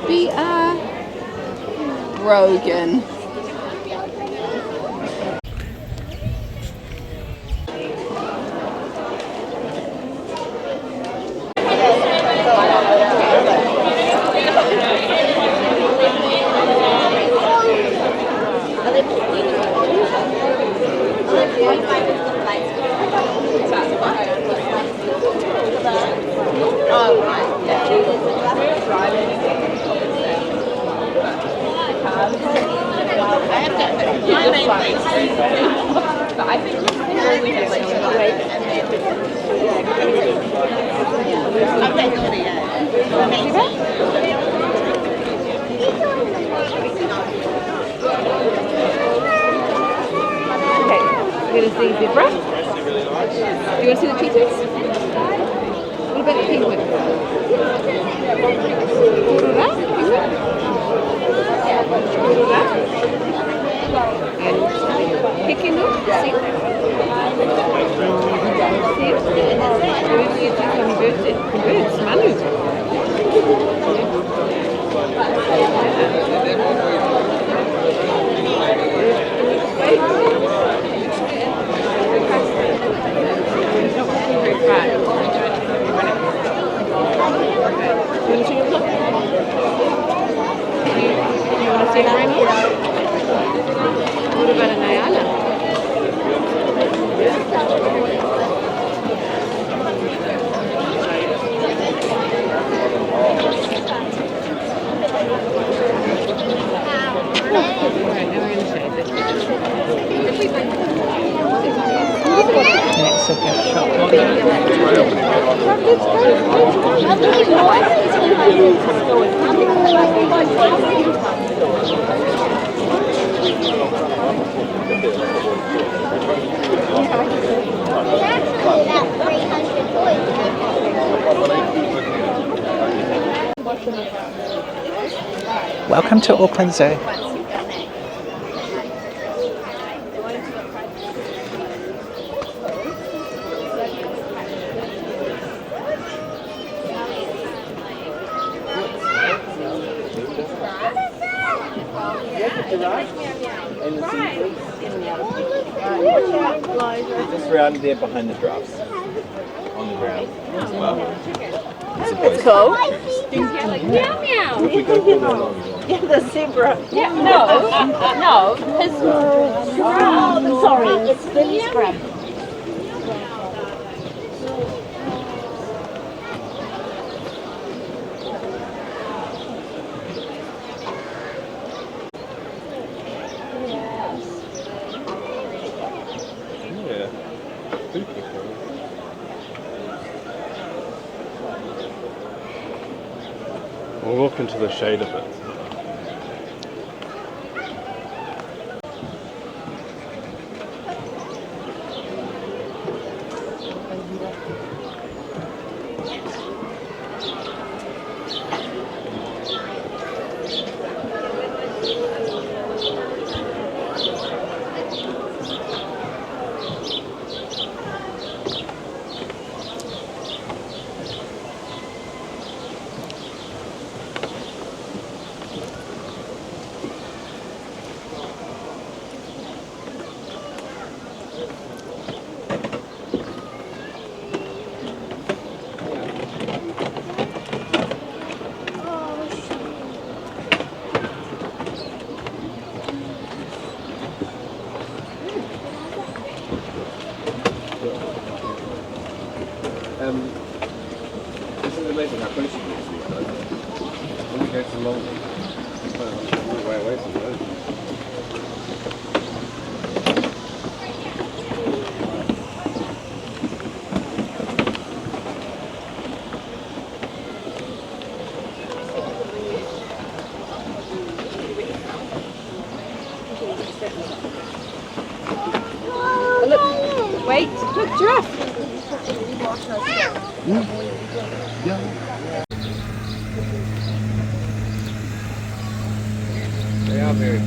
We are Rogan. We're going to see zebra. Do you want to see the cheetahs? What about the penguin? Kurura? Penguin? Kurura? And Pekino? Seal? We're going to get some birds. Manu. What about an Ayala? Welcome to Auckland Zoo. Just around there behind the giraffes, on the ground as well. So It's cool. Yeah, like meow meow. Yeah, the zebra. Yeah, no, because Oh, sorry, it's Billy Scrub. Yeah. We'll walk into the shade a bit. This is amazing how close you can get to these guys. When we go to London, it's quite a long way away from those. look, wait, look, giraffe. They are very.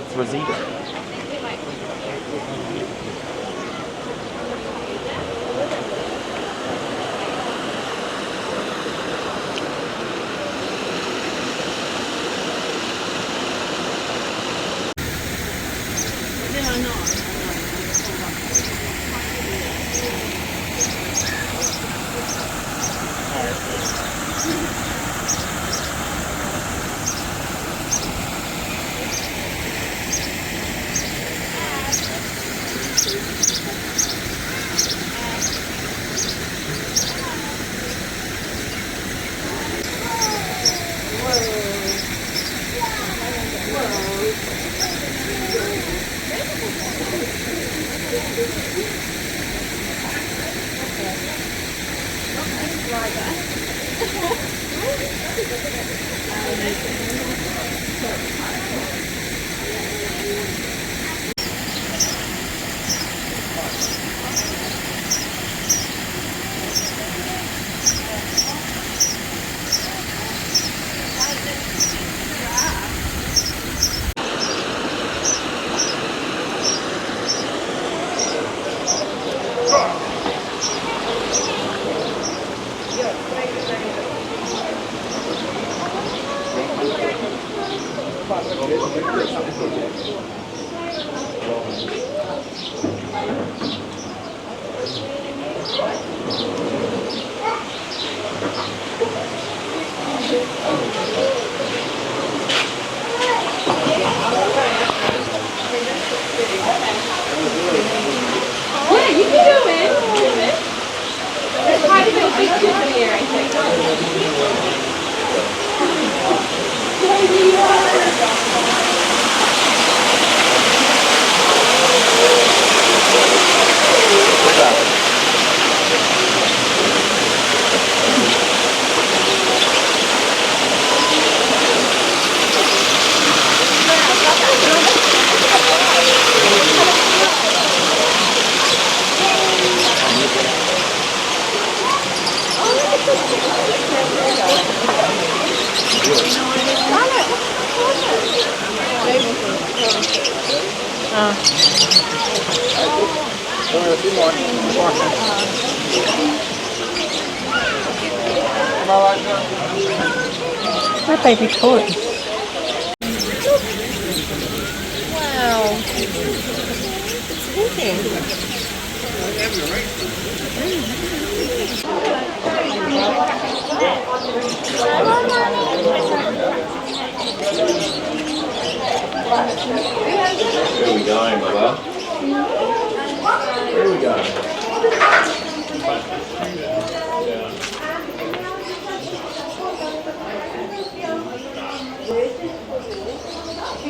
It's a zebra. Yeah, you can go in. There's quite a bit of pictures in here, I think. That baby toys. Wow. It's Where are we going, Bubba? Where are we going?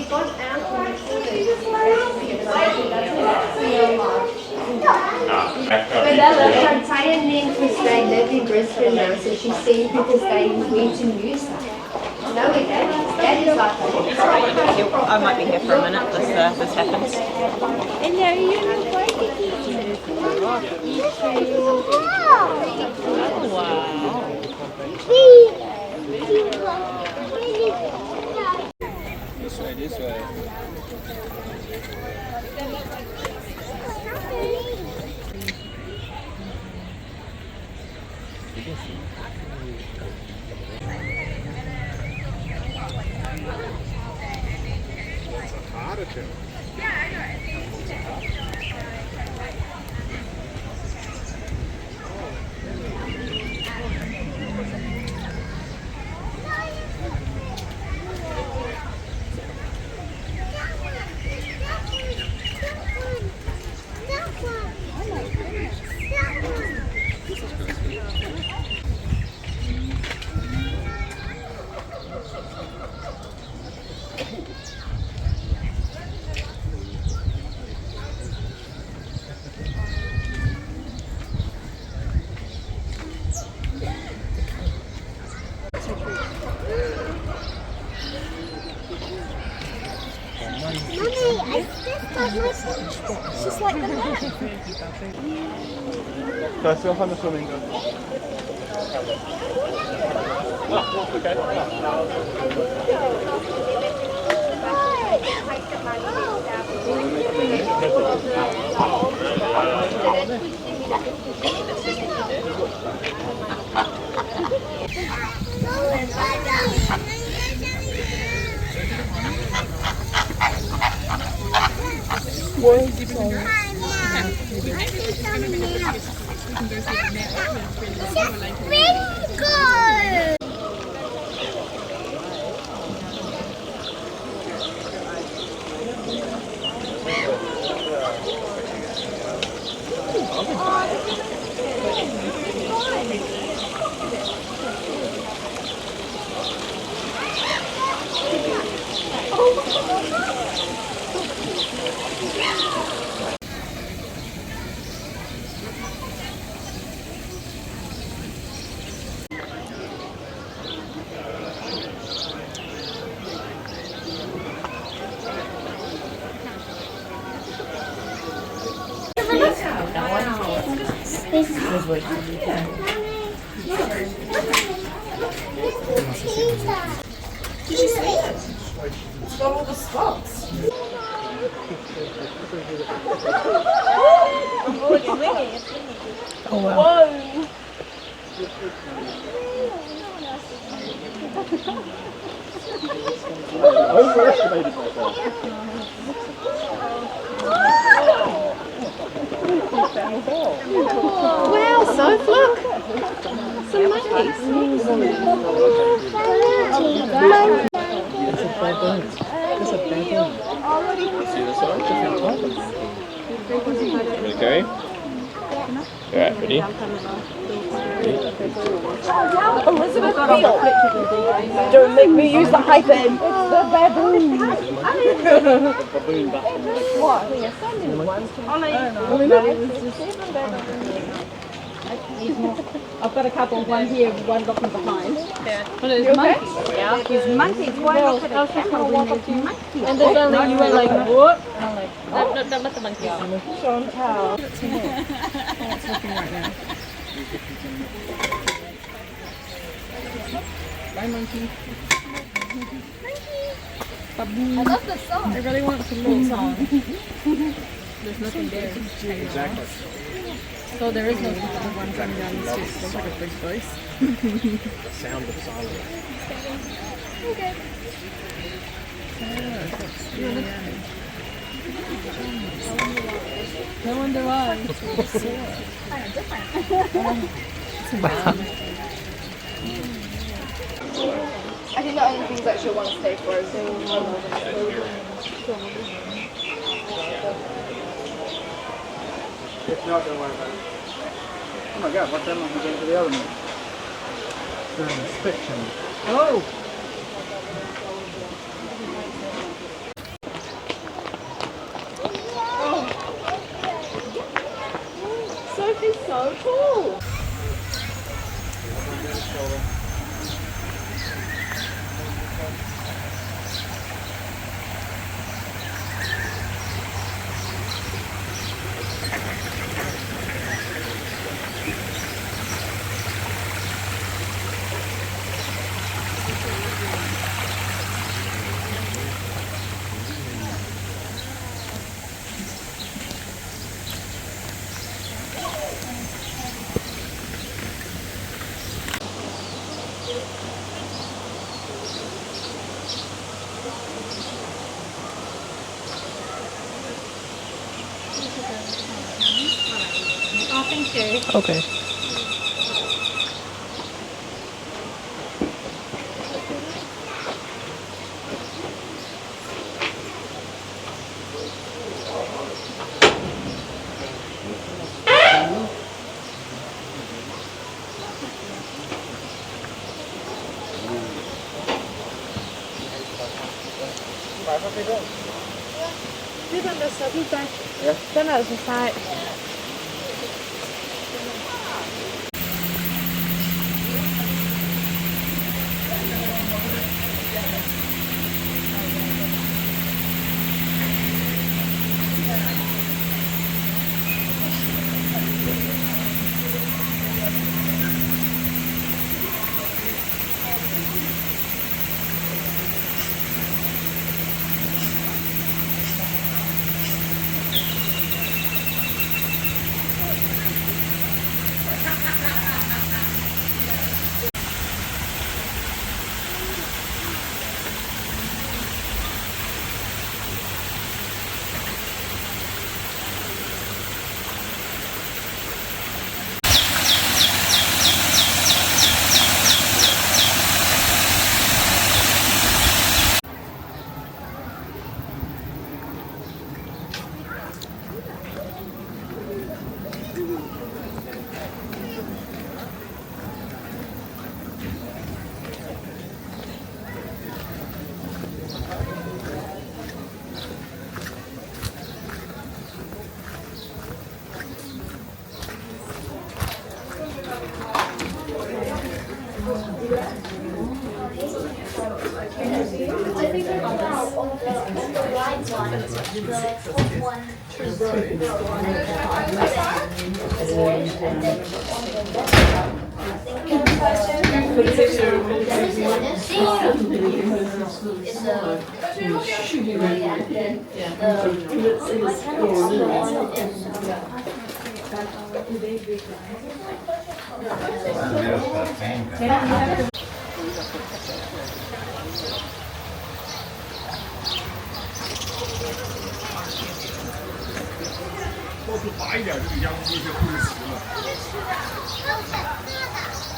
But her Thailand name for stay lived in Brisbane now, so she's seeing people staying way to new stuff. No, that is like I might be here for a minute. This happens. This way, this way. Harder to. Just like the map. Guys, go find the swimming. Did you see it? It's got all the spots. Oh, it's wingy. It's wingy. Oh wow. Whoa. Overestimated myself. Wow, Soph, look. Some monkeys. It's a baboon. It's a baboon. See this one? Okay. Alright, ready? Elizabeth Beale. Don't make me use the hyphen. It's the baboon. What? We are sending one. I've got a couple, one here, one looking behind. Yeah. But it's monkeys. Yeah. There's monkeys. Why look at the camera when there's monkeys? And there's only you were like, what? I'm like, oh. Don't let the monkeys out. Chantal. It's looking right now. Bye, monkey. Monkey. I love the song. I really want to lose song. There's nothing there. Exactly. So there is no one coming down the street. Sounds like a big voice. The sound of silence. Okay. No wonder why. Kind of different. I think the only things that she'll want to stay for is If not, don't worry about it. Oh my god, what time am I going to the other one? During inspection. Oh! Sophie's so cool. Oh, thank you. Okay.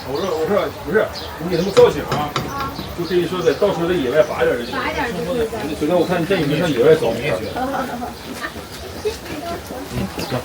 我说不是，你给他们造型啊，就可以说在到时候在野外拔点就行。拔点就可以。昨天我看见你们上野外找你也去。走。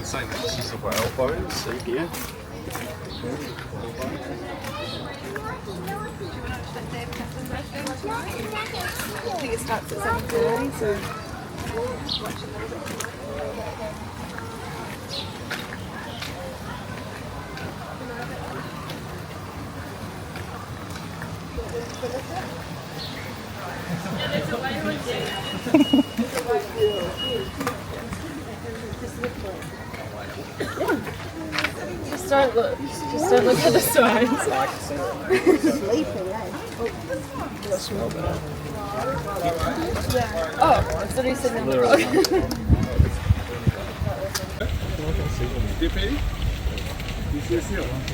Saying that this is the whale boat, see here. I think it starts at 7:30, so. Just don't look. Just don't look at the signs. Oh, it's literally sitting on the road.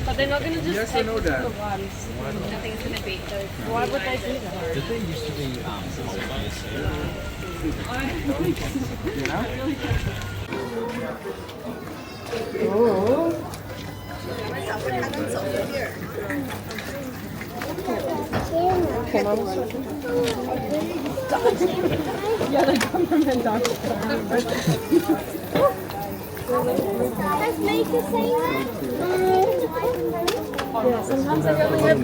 But they're not going to just take the ones. Nothing's going to beat those. Why would they do that? Did they used to be You know? Oh. Yeah, they come from the dog. Does make the same Yeah, sometimes they only have.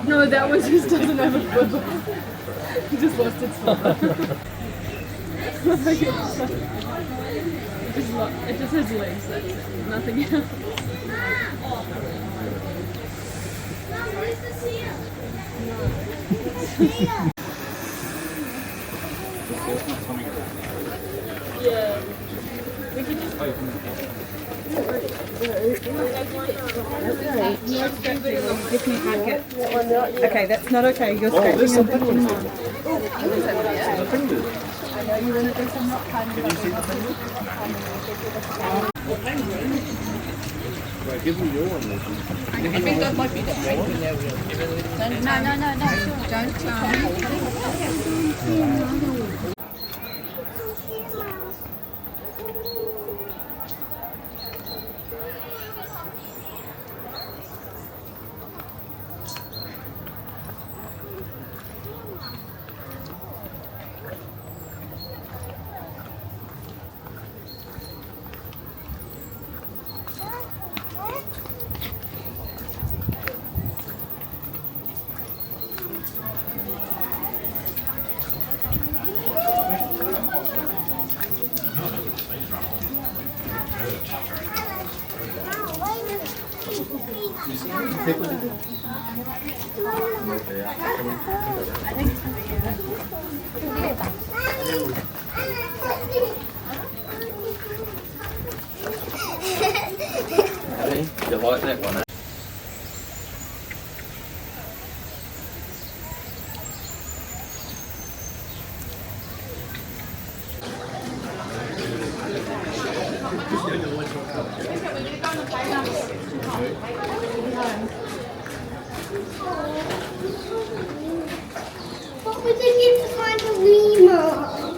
No, that one just doesn't have a foot. He just lost its foot. It just has legs, that's it. Nothing else. Yeah. We could just okay, that's not okay. You're scratching your foot. I know you want to do some rock climbing. Can you see the fingers? Right, give me your one. I think that might be the penguin there. Don't. Giờ hỏi này còn But we didn't get to find a lemur.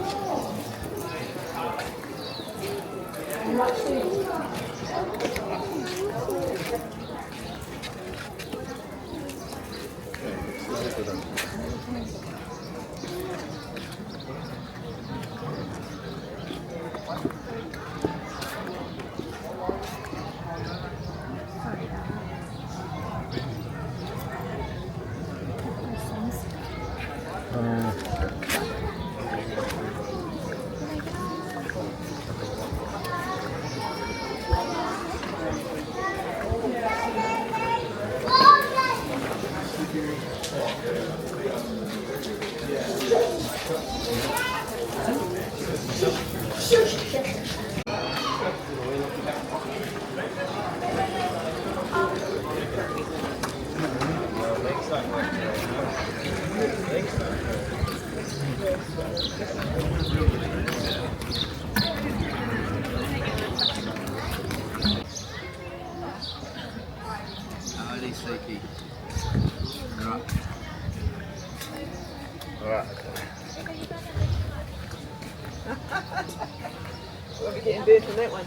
We'll be getting burned from that one.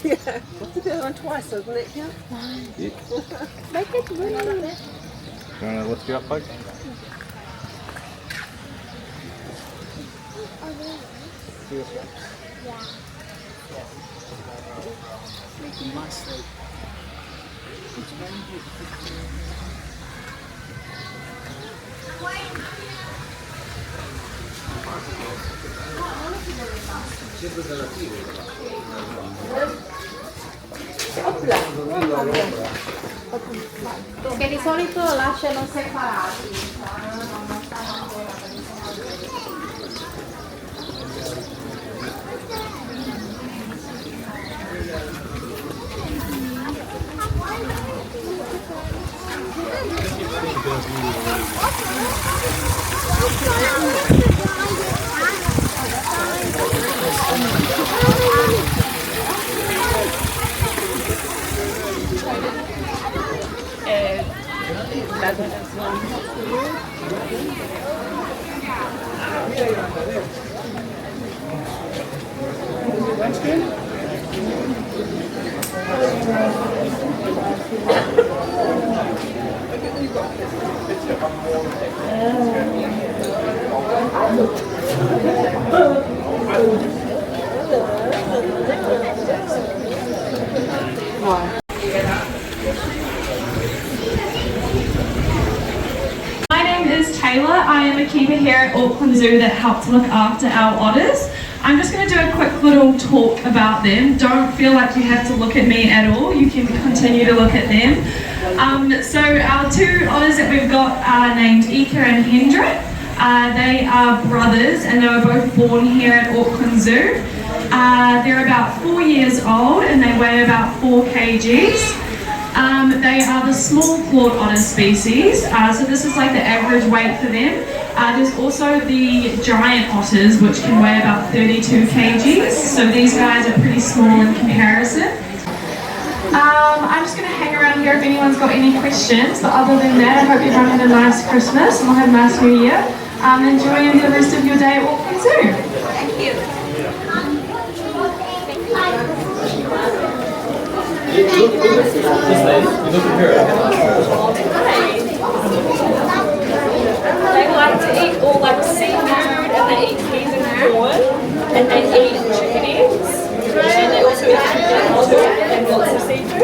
Yeah. What's the other one twice, doesn't it count? Make it really. What's your bike? Perché di solito lasciano separati. My name is Taylor. I am a keeper here at Auckland Zoo that helps look after our otters. I'm just going to do a quick little talk about them. Don't feel like you have to look at me at all. You can continue to look at them. So our two otters that we've got are named Ika and Hendrik. They are brothers and they were both born here at Auckland Zoo. They're about 4 years old and they weigh about 4 kgs. They are the small clawed otter species, so this is like the average weight for them. There's also the giant otters, which can weigh about 32 kgs, so these guys are pretty small in comparison. I'm just going to hang around here if anyone's got any questions, but other than that, I hope everyone had a nice Christmas and will have a nice New Year. Enjoy the rest of your day at Auckland Zoo. Thank you. They like to eat all like seafood and they eat peas and corn and they eat chicken eggs and they also eat chicken too and lots of seafood.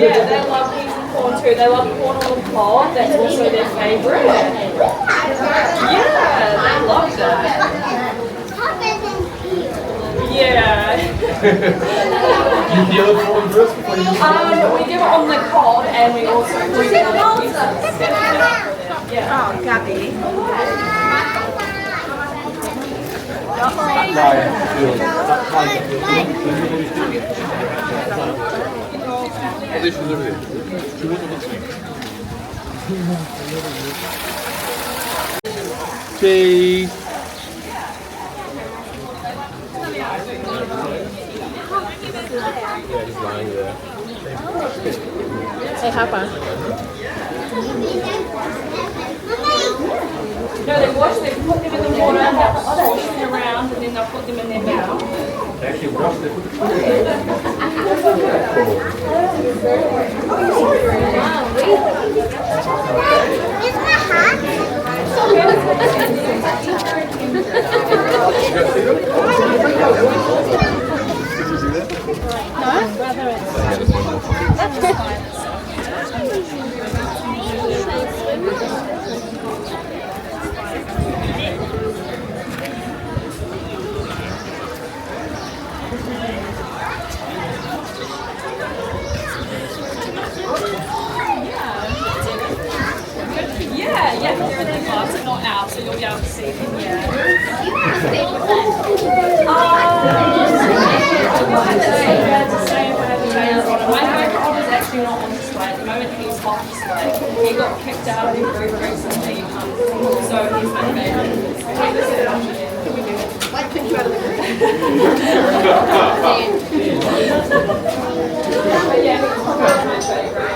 Yeah, they love peas and corn too. too. They love corn on the cob. That's also their favourite. Yeah, they love that. Yeah. You peel it for them first before you use it? We do it on the cob and we also do it on the yeah. Oh, Gabby. Cheese. Yeah, he's lying there. Say Papa. No, they wash them, put them in the water, and they'll wash them around, and then they'll put them in their mouth. Actually, wash it. Is my hat? Yeah, but they're in their gloves and not out, so you'll be able to see them, yeah. My favourite otter is actually not on display at the moment. He's off display. He got kicked out of him very recently, so he's my favourite. Like pick you out of the group. But yeah, he's probably my favourite.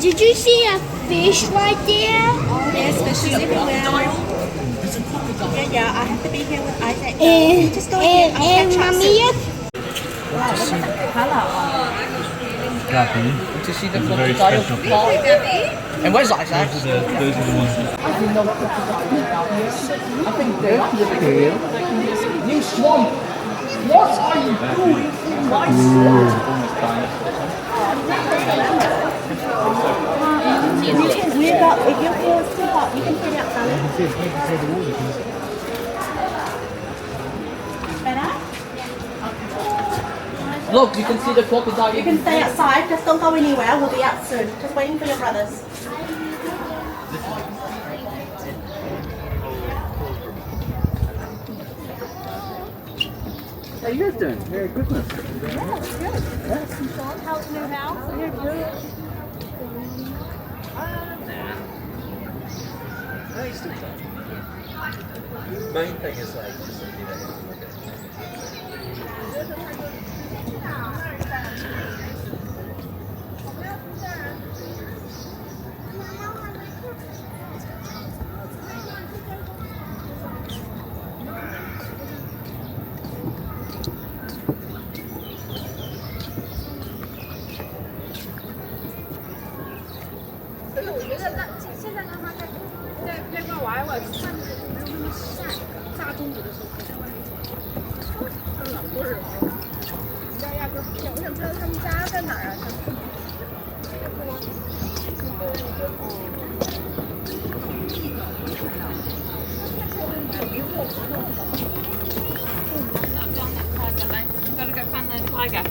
Did you see a fish right there? Yes, fishes everywhere. Yeah, I have to be here with Isaac. Just go ahead. I'll catch up soon. Gabby. To see the It's a very crocodile special claw. And where's Isaac? Those are the ones that... I think they're the tail. You swamp! What are you doing in my swamp? If you can wake up, if your hair is too hot, you can put it outside. Better? Look, you can see the crocodile. You can stay outside, just don't go anywhere. We'll be out soon. Just waiting for your brothers. Hey, you're doing very goodness. How's new house? You're good. Main thing is like just Gotta go find the tiger.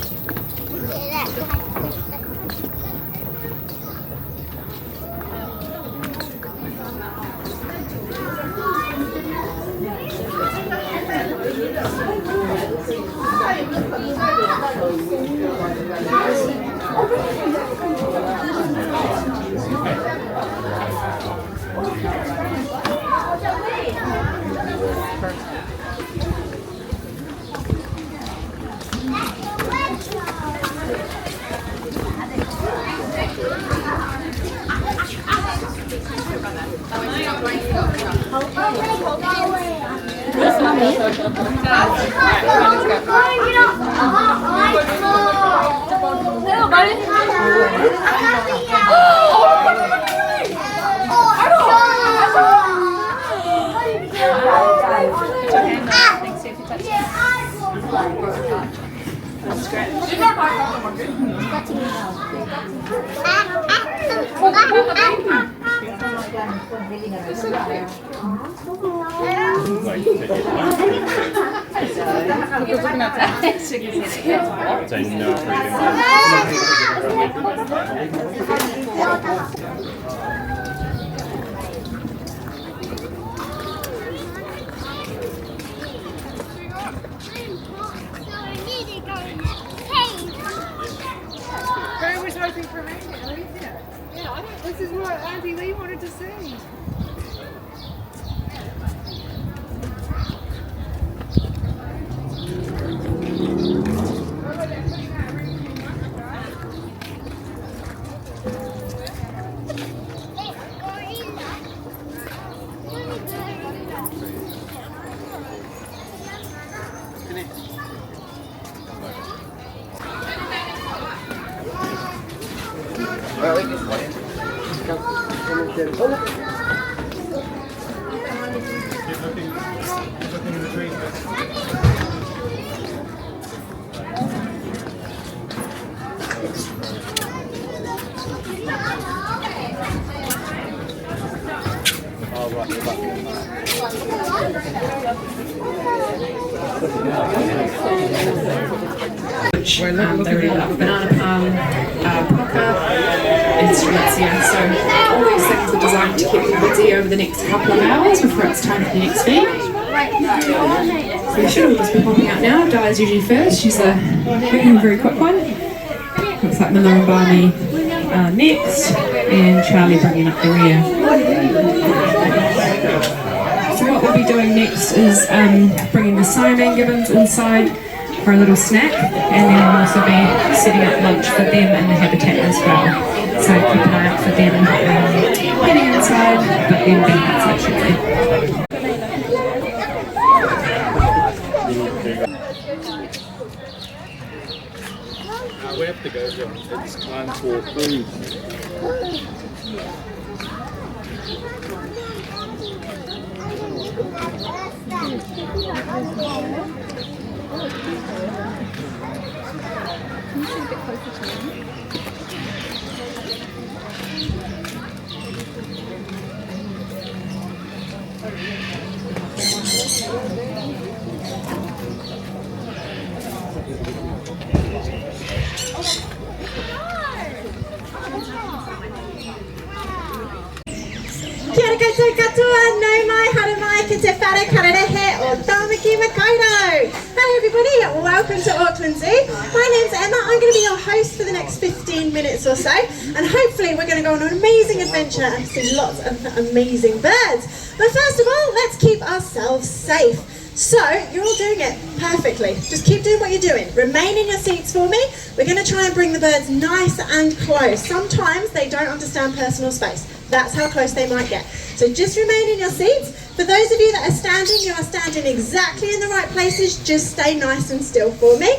Barry was hoping for me at least, yeah. This is what Auntie Lee wanted to see. They really love banana palm, poker, instruments, so all these things are designed to keep them busy over the next couple of hours before it's time for the next feed. So the shuttle will be popping out now. Di's usually first, she's a very quick one. Looks like Miller and Barney next, and Charlie bringing up the rear. So what we'll be doing next is bringing the Simon Gibbons inside for a little snack, and then we'll also be setting up lunch for them in the habitat as well. So keep an eye out for them heading inside, but then being outside shortly. We have to go, John. It's time for food. Kia ora koutou katoa, nau mai, haere mai, ki te whare kararehe o Tāmaki Makaurau. Hey everybody, welcome to Auckland Zoo. My name's Emma, I'm going to be your host for the next 15 minutes or so, and hopefully we're going to go on an amazing adventure and see lots of amazing birds. But first of all, let's keep ourselves safe. So, you're all doing it perfectly. Just keep doing what you're doing. Remain in your seats for me. We're going to try and bring the birds nice and close. Sometimes they don't understand personal space. That's how close they might get. So just remain in your seats. For those of you that are standing, you are standing exactly in the right places. Just stay nice and still for me.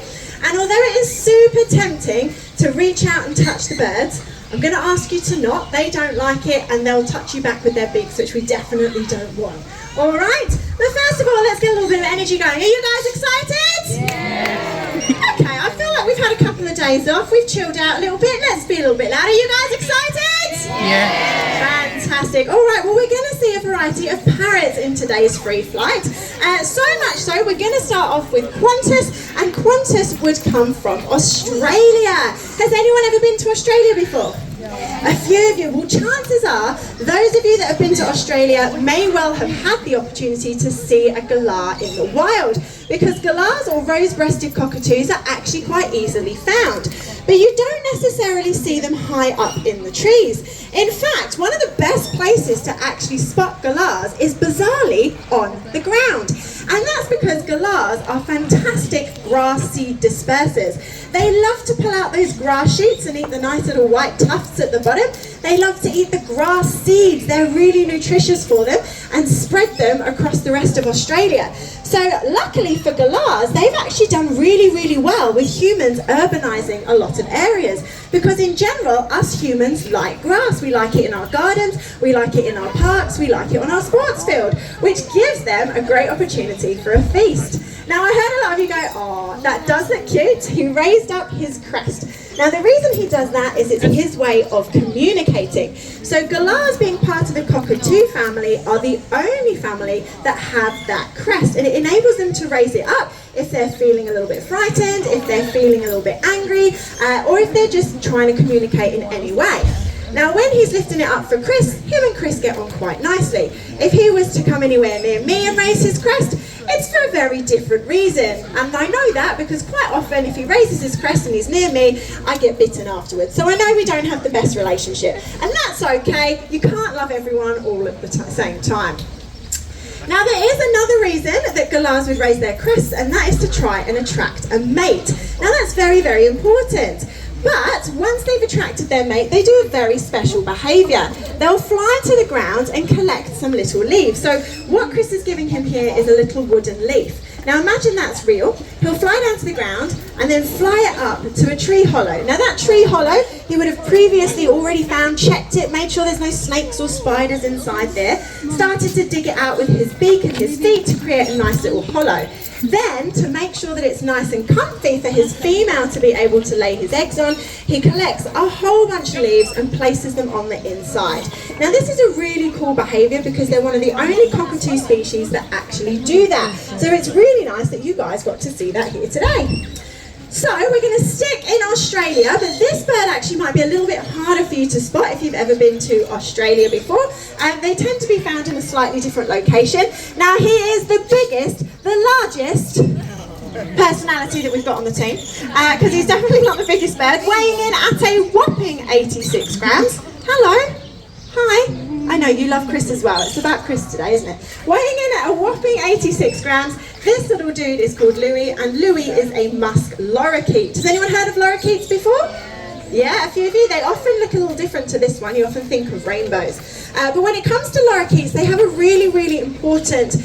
And although it is super tempting to reach out and touch the birds, I'm going to ask you to not. They don't like it, and they'll touch you back with their beaks, which we definitely don't want. All right, but first of all, let's get a little bit of energy going. Are you guys excited? Yeah. Okay, I feel like we've had a couple of days off. We've chilled out a little bit. Let's be a little bit louder. Are you guys excited? Yeah. Fantastic. All right, well, we're going to see a variety of parrots in today's free flight. So much so, we're going to start off with Qantas, and Qantas would come from Australia. Has anyone ever been to Australia before? A few of you. Well, chances are those of you that have been to Australia may well have had the opportunity to see a galah in the wild, because galahs or rose-breasted cockatoos are actually quite easily found, but you don't necessarily see them high up in the trees. In fact, one of the best places to actually spot galahs is bizarrely on the ground, and that's because galahs are fantastic grass seed dispersers. They love to pull out those grass shoots and eat the nice little white tufts at the bottom. They love to eat the grass seeds. They're really nutritious for them, and spread them across the rest of Australia. So luckily for galahs, they've actually done really, really well with humans urbanising a lot of areas, because in general, us humans like grass. We like it in our gardens, we like it in our parks, we like it on our sports field, which gives them a great opportunity for a feast. Now, I heard a lot of you go, oh, that does look cute. He raised up his crest. Now, the reason he does that is it's his way of communicating. So galahs, being part of the cockatoo family, are the only family that have that crest, and it enables them to raise it up if they're feeling a little bit frightened, if they're feeling a little bit angry, or if they're just trying to communicate in any way. Now, when he's lifting it up for Chris, him and Chris get on quite nicely. If he was to come anywhere near me and raise his crest, it's for a very different reason. And I know that because quite often if he raises his crest and he's near me, I get bitten afterwards. So I know we don't have the best relationship. And that's okay. You can't love everyone all at the same time. Now, there is another reason that galahs would raise their crests, and that is to try and attract a mate. Now, that's very, very important. But once they've attracted their mate, they do a very special behaviour. They'll fly to the ground and collect some little leaves. So what Chris is giving him here is a little wooden leaf. Now imagine that's real. He'll fly down to the ground and then fly it up to a tree hollow. Now that tree hollow, he would have previously already found, checked it, made sure there's no snakes or spiders inside there, started to dig it out with his beak and his feet to create a nice little hollow. Then, to make sure that it's nice and comfy for his female to be able to lay his eggs on, he collects a whole bunch of leaves and places them on the inside. Now this is a really cool behaviour because they're one of the only cockatoo species that actually do that. So it's really nice that you guys got to see that here today. So we're going to stick in Australia, but this bird actually might be a little bit harder for you to spot if you've ever been to Australia before. They tend to be found in a slightly different location. Now he is the biggest, the largest personality that we've got on the team, because he's definitely not the biggest bird, weighing in at a whopping 86 grams. Hello. Hi. I know you love Chris as well. It's about Chris today, isn't it? Weighing in at a whopping 86 grams, this little dude is called Louis, and Louis is a musk lorikeet. Has anyone heard of lorikeets before? Yeah, a few of you. They often look a little different to this one. You often think of rainbows. But when it comes to lorikeets, they have a really, really important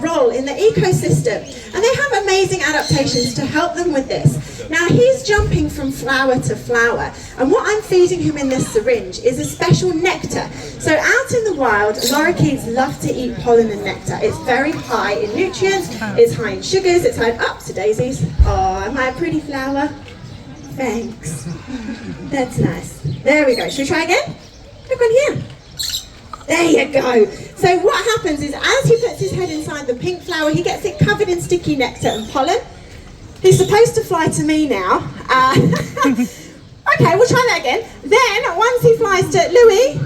role in the ecosystem. And they have amazing adaptations to help them with this. Now, he's jumping from flower to flower. And what I'm feeding him in this syringe is a special nectar. So out in the wild, lorikeets love to eat pollen and nectar. It's very high in nutrients. It's high in sugars. It's high up to daisies. Oh, am I a pretty flower? Thanks. That's nice. There we go. Should we try again? Look on here. There you go. So what happens is as he puts his head inside the pink flower, he gets it covered in sticky nectar and pollen. He's supposed to fly to me now. Okay, we'll try that again. Then once he flies to Louis,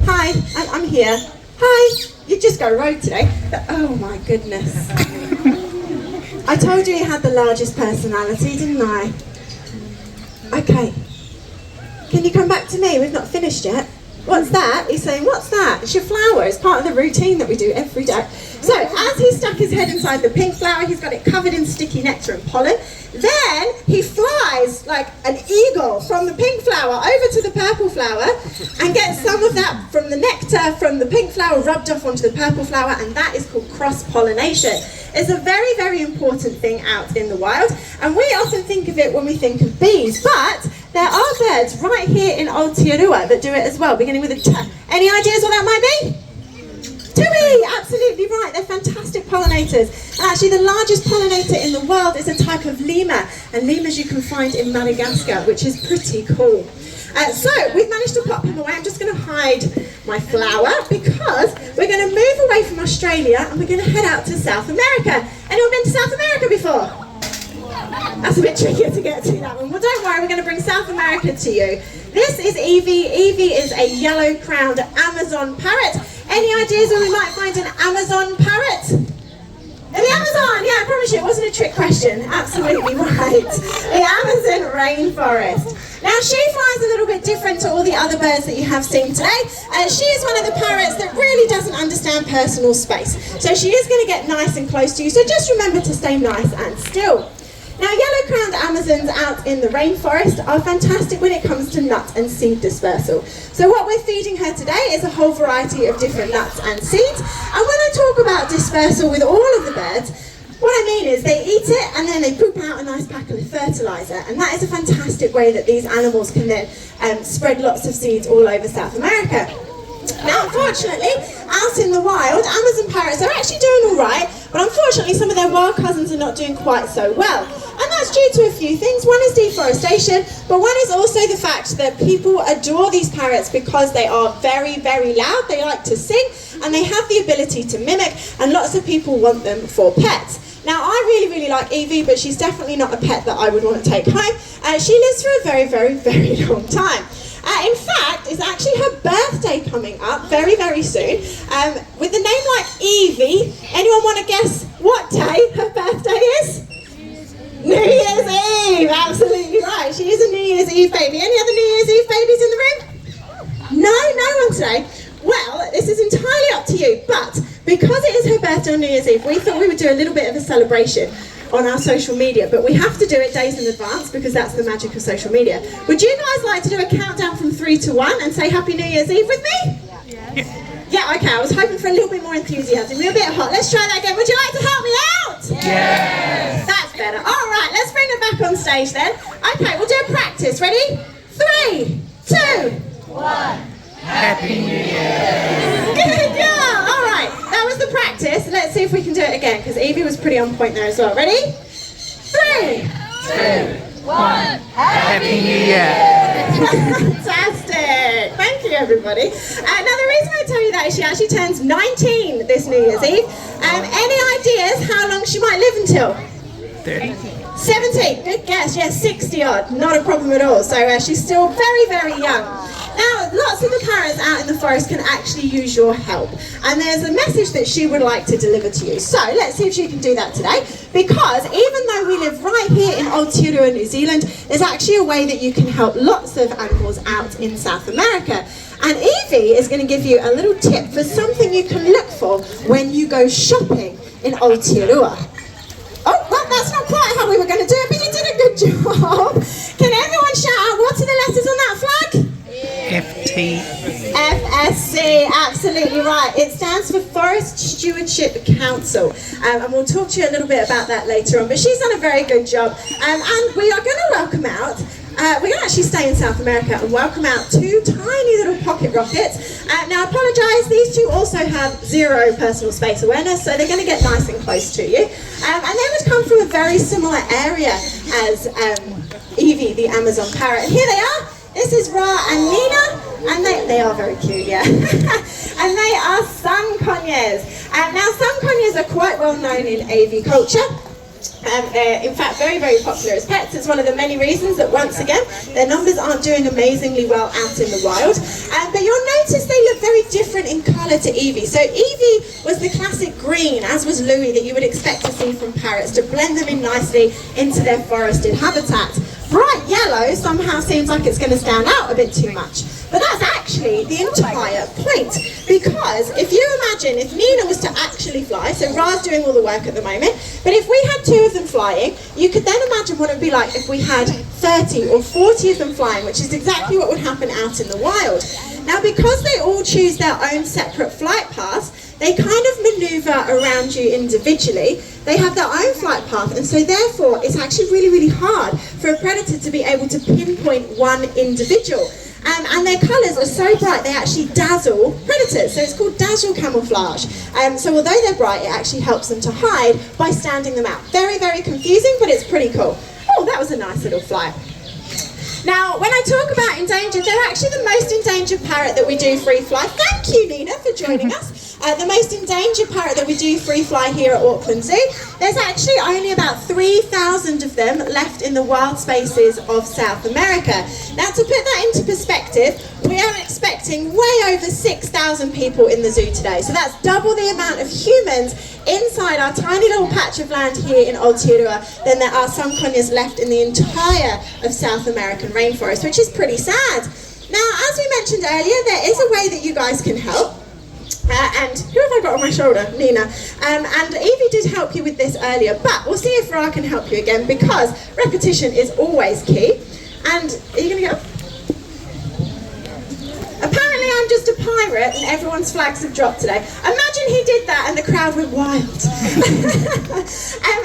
hi, I'm here. Hi, you just go rogue today. Oh my goodness. I told you he had the largest personality, didn't I? Okay, can you come back to me? We've not finished yet. What's that? He's saying, what's that? It's your flower. It's part of the routine that we do every day. So as he stuck his head inside the pink flower, he's got it covered in sticky nectar and pollen. Then he flies like an eagle from the pink flower over to the purple flower and gets some of that from the nectar from the pink flower rubbed off onto the purple flower, and that is called cross-pollination. It's a very, very important thing out in the wild, and we often think of it when we think of bees, but there are birds right here in Aotearoa that do it as well, beginning with a T. Any ideas what that might be? Tui, absolutely right. They're fantastic pollinators. And actually the largest pollinator in the world is a type of lemur. And lemurs you can find in Madagascar, which is pretty cool. So we've managed to pop him away. I'm just going to hide my flower because we're going to move away from Australia and we're going to head out to South America. Anyone been to South America before? That's a bit trickier to get to, that one. Well, don't worry, we're going to bring South America to you. This is Evie. Evie is a yellow-crowned Amazon parrot. Any ideas where we might find an Amazon parrot? In the Amazon, yeah, I promise you, it wasn't a trick question. Absolutely right. The Amazon rainforest. Now, she flies a little bit different to all the other birds that you have seen today. She is one of the parrots that really doesn't understand personal space. So she is going to get nice and close to you. So just remember to stay nice and still. Now, yellow-crowned Amazons out in the rainforest are fantastic when it comes to nut and seed dispersal. So what we're feeding her today is a whole variety of different nuts and seeds. And when I talk about dispersal with all of the birds, what I mean is they eat it and then they poop out a nice pack of fertilizer. And that is a fantastic way that these animals can then spread lots of seeds all over South America. Now, unfortunately, out in the wild, Amazon parrots are actually doing all right, but unfortunately some of their wild cousins are not doing quite so well. And that's due to a few things. One is deforestation, but one is also the fact that people adore these parrots because they are very, very loud, they like to sing, and they have the ability to mimic, and lots of people want them for pets. Now, I really, really like Evie, but she's definitely not a pet that I would want to take home. She lives for a very, very, very long time. In fact, it's actually her birthday coming up very, very soon. With a name like Evie, anyone want to guess what day her birthday is? New Year's Eve, absolutely right. She is a New Year's Eve baby. Any other New Year's Eve babies in the room? No one today. Well, this is entirely up to you, but because it is her birthday on New Year's Eve, we thought we would do a little bit of a celebration on our social media, but we have to do it days in advance because that's the magic of social media. Would you guys like to do a countdown from 3 to 1 and say Happy New Year's Eve with me? Yeah, okay, I was hoping for a little bit more enthusiasm. We're a bit hot. Let's try that again. Would you like to help me out? Yes! That's better. All right, let's bring her back on stage then. Okay, we'll do a practice. Ready? 3, 2, 1. Happy New Year! Good job! All right, that was the practice. Let's see if we can do it again, because Evie was pretty on point there as well. Ready? 3, 2, 1. Happy New Year! Fantastic! Thank you, everybody. Now, the reason I tell you that is she actually turns 19 this New Year's Eve. Any ideas how long she might live until? 70. Good guess. Yes, 60 odd. Not a problem at all. So she's still very, very young. Now, lots of the parrots out in the forest can actually use your help. And there's a message that she would like to deliver to you. So let's see if she can do that today. Because even though we live right here in Aotearoa, New Zealand, there's actually a way that you can help lots of animals out in South America. And Evie is going to give you a little tip for something you can look for when you go shopping in Aotearoa. Oh, well, that's not quite how we were going to do it, but you did a good job. Can everyone shout out what are the letters on that flag? FT. FSC, absolutely right. It stands for Forest Stewardship Council. And we'll talk to you a little bit about that later on. But she's done a very good job. And we are going to welcome out, we're going to actually stay in South America and welcome out 2 tiny little pocket rockets. Now, I apologise, these 2 also have 0 personal space awareness, so they're going to get nice and close to you. And they would come from a very similar area as Evie, the Amazon parrot. And here they are. This is Ra and Nina, and they are very cute, yeah. And they are sun conures. Now, sun conures are quite well known in AV culture. They're, in fact, very, very popular as pets. It's one of the many reasons that, once again, their numbers aren't doing amazingly well out in the wild. But you'll notice they look very different in colour to Evie. So Evie was the classic green, as was Louis, that you would expect to see from parrots to blend them in nicely into their forested habitat. Bright yellow somehow seems like it's going to stand out a bit too much. But that's actually the entire point. Because if you imagine if Nina was to actually fly, so Ra's doing all the work at the moment, but if we had 2 of them flying, you could then imagine what it would be like if we had 30 or 40 of them flying, which is exactly what would happen out in the wild. Now, because they all choose their own separate flight paths, they kind of manoeuvre around you individually. They have their own flight path, and so therefore it's actually really, really hard for a predator to be able to pinpoint one individual. And their colours are so bright they actually dazzle predators, so it's called dazzle camouflage. So although they're bright, it actually helps them to hide by standing them out. Very, very confusing, but it's pretty cool. Oh, that was a nice little fly. Now, when I talk about endangered, they're actually the most endangered parrot that we do free fly. Thank you, Nina, for joining us. The most endangered parrot that we do free fly here at Auckland Zoo. There's actually only about 3,000 of them left in the wild spaces of South America. Now, to put that into perspective, we are expecting way over 6,000 people in the zoo today. So that's double the amount of humans inside our tiny little patch of land here in Aotearoa than there are sun conures left in the entire of South American rainforest, which is pretty sad. Now, as we mentioned earlier, there is a way that you guys can help. And who have I got on my shoulder? Nina. And Evie did help you with this earlier, but we'll see if Ra can help you again, because repetition is always key. And are you going to go? Apparently I'm just a pirate and everyone's flags have dropped today. Imagine he did that and the crowd went wild.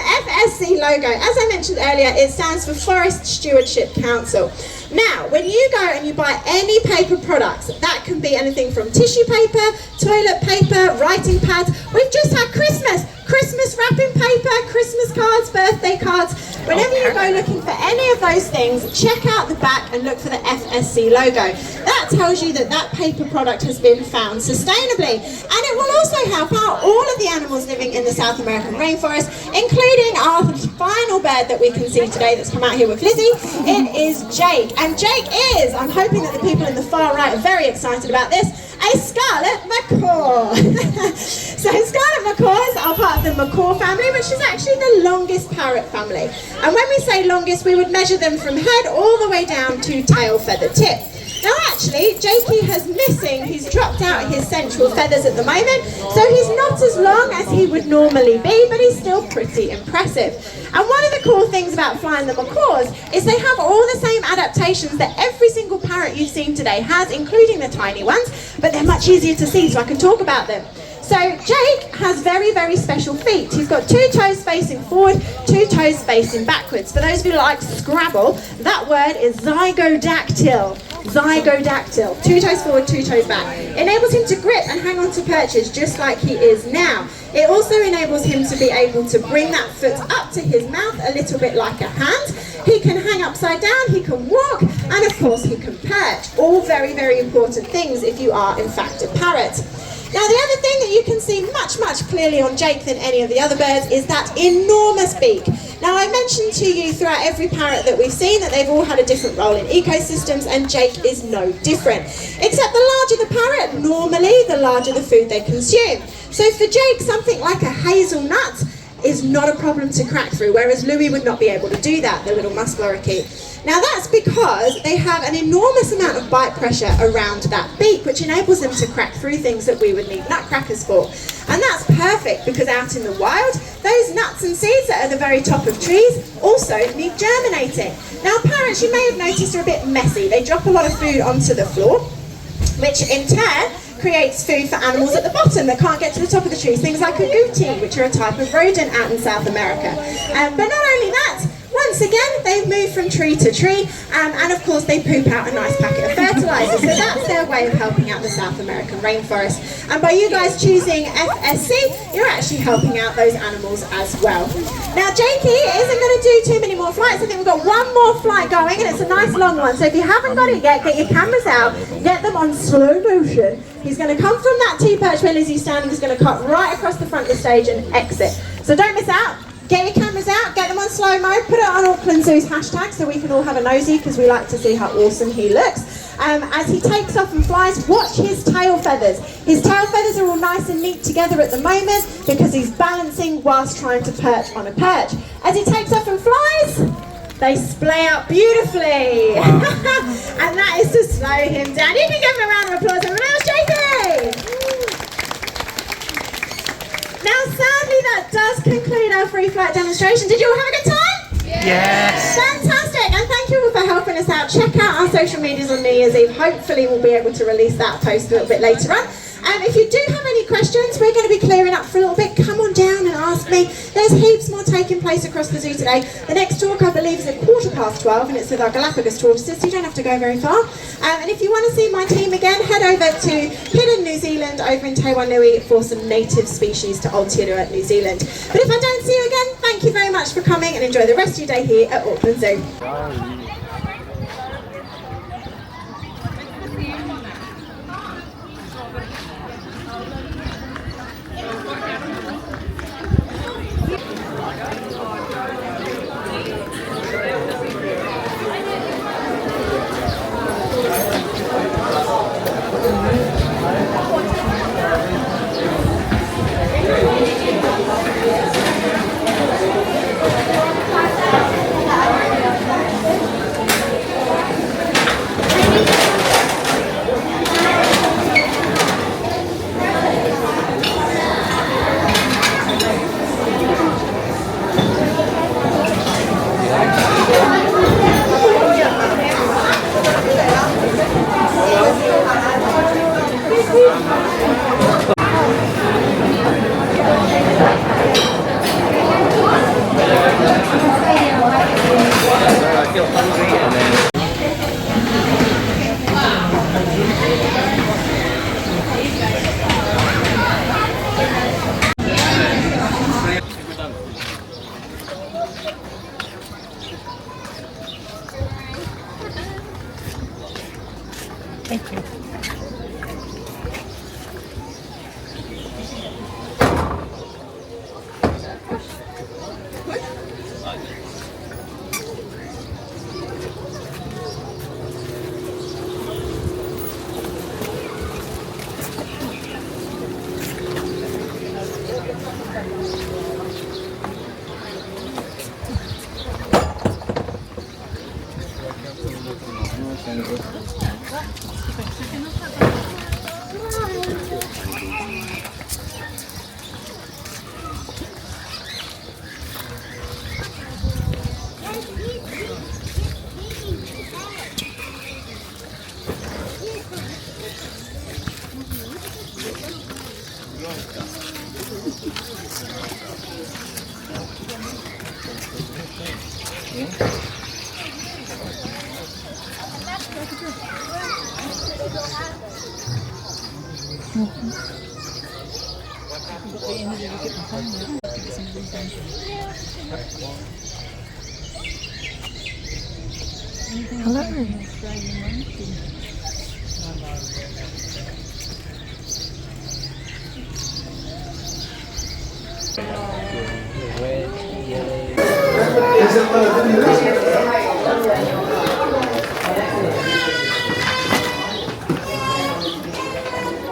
FSC logo, as I mentioned earlier, it stands for Forest Stewardship Council. Now, when you go and you buy any paper products, that can be anything from tissue paper, toilet paper, writing pads. We've just had Christmas wrapping paper, Christmas cards, birthday cards. Whenever you go looking for any of those things, check out the back and look for the FSC logo. That tells you that that paper product has been found sustainably. And it will also help out all of the animals living in the South American rainforest, including our final bird that we can see today that's come out here with Lizzie. It is Jake. And Jake is, I'm hoping that the people in the far right are very excited about this, a scarlet macaw. So scarlet macaws are part of the macaw family, which is actually the longest parrot family. And when we say longest, we would measure them from head all the way down to tail feather tip. Now actually, Jakey has missing, he's dropped out his central feathers at the moment, so he's not as long as he would normally be, but he's still pretty impressive. And one of the cool things about flying the macaws is they have all the same adaptations that every single parrot you've seen today has, including the tiny ones, but they're much easier to see, so I can talk about them. So Jake has very, very special feet. He's got 2 toes facing forward, 2 toes facing backwards. For those of you who like Scrabble, that word is zygodactyl. Zygodactyl. 2 toes forward, 2 toes back. Enables him to grip and hang on to perches just like he is now. It also enables him to be able to bring that foot up to his mouth a little bit like a hand. He can hang upside down, he can walk, and of course he can perch. All very, very important things if you are in fact a parrot. Now the other thing that you can see much, much clearly on Jake than any of the other birds is that enormous beak. Now I mentioned to you throughout every parrot that we've seen that they've all had a different role in ecosystems, and Jake is no different. Except the larger the parrot, normally the larger the food they consume. So for Jake, something like a hazelnut is not a problem to crack through, whereas Louis would not be able to do that, the little musclorookie. Now that's because they have an enormous amount of bite pressure around that beak, which enables them to crack through things that we would need nutcrackers for. And that's perfect because out in the wild, those nuts and seeds that are at the very top of trees also need germinating. Now parrots, you may have noticed, are a bit messy. They drop a lot of food onto the floor, which in turn creates food for animals at the bottom that can't get to the top of the trees. Things like agouti, which are a type of rodent out in South America. But not only that, once again, they move from tree to tree, and of course they poop out a nice packet of fertilizer. So that's their way of helping out the South American rainforest. And by you guys choosing FSC, you're actually helping out those animals as well. Now Jakey isn't going to do too many more flights. I think we've got one more flight going, and it's a nice long one. So if you haven't got it yet, get your cameras out, get them on slow motion. He's going to come from that T-perch where Lizzie's standing, he's going to cut right across the front of the stage and exit. So don't miss out. Get your cameras out, get them on slow-mo, put it on Auckland Zoo's hashtag so we can all have a nosy, because we like to see how awesome he looks. As he takes off and flies, watch his tail feathers. His tail feathers are all nice and neat together at the moment because he's balancing whilst trying to perch on a perch. As he takes off and flies, they splay out beautifully. And that is to slow him down. You can give him a round of applause. Everyone else, JP! Now, sadly, that does conclude our free flight demonstration. Did you all have a good time? Yes. Fantastic, and thank you all for helping us out. Check out our social medias on New Year's Eve. Hopefully we'll be able to release that post a little bit later on. If you do have any questions, we're going to be clearing up for a little bit. Come on down and ask me. There's heaps more taking place across the zoo today. The next talk, I believe, is at 12:15, and it's with our Galapagos tortoises, so you don't have to go very far. And if you want to see my team again, head over to Hidden New Zealand over in Taiwanui for some native species to Aotearoa, New Zealand. But if I don't see you again, thank you very much for coming and enjoy the rest of your day here at Auckland Zoo. Thank you.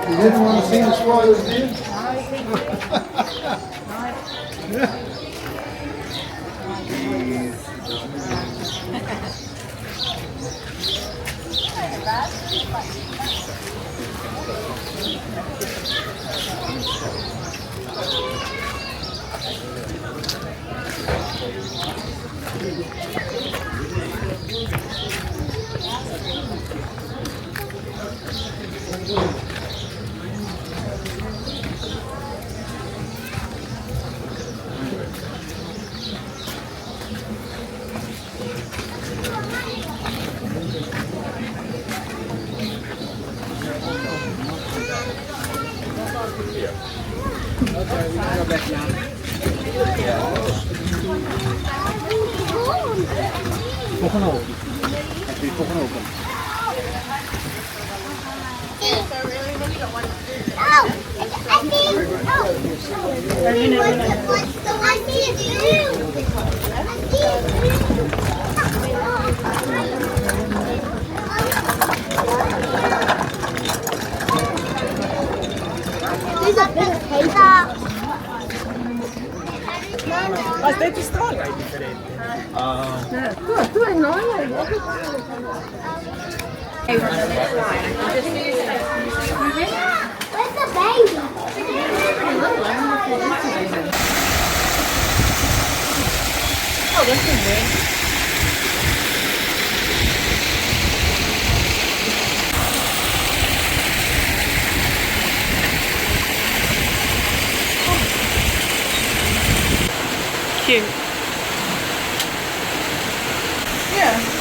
You didn't want to see the swallows, did you? Ma stai pistola è differente. Tu hai noi? Where's the baby? Oh, that's in there. cute. Yeah.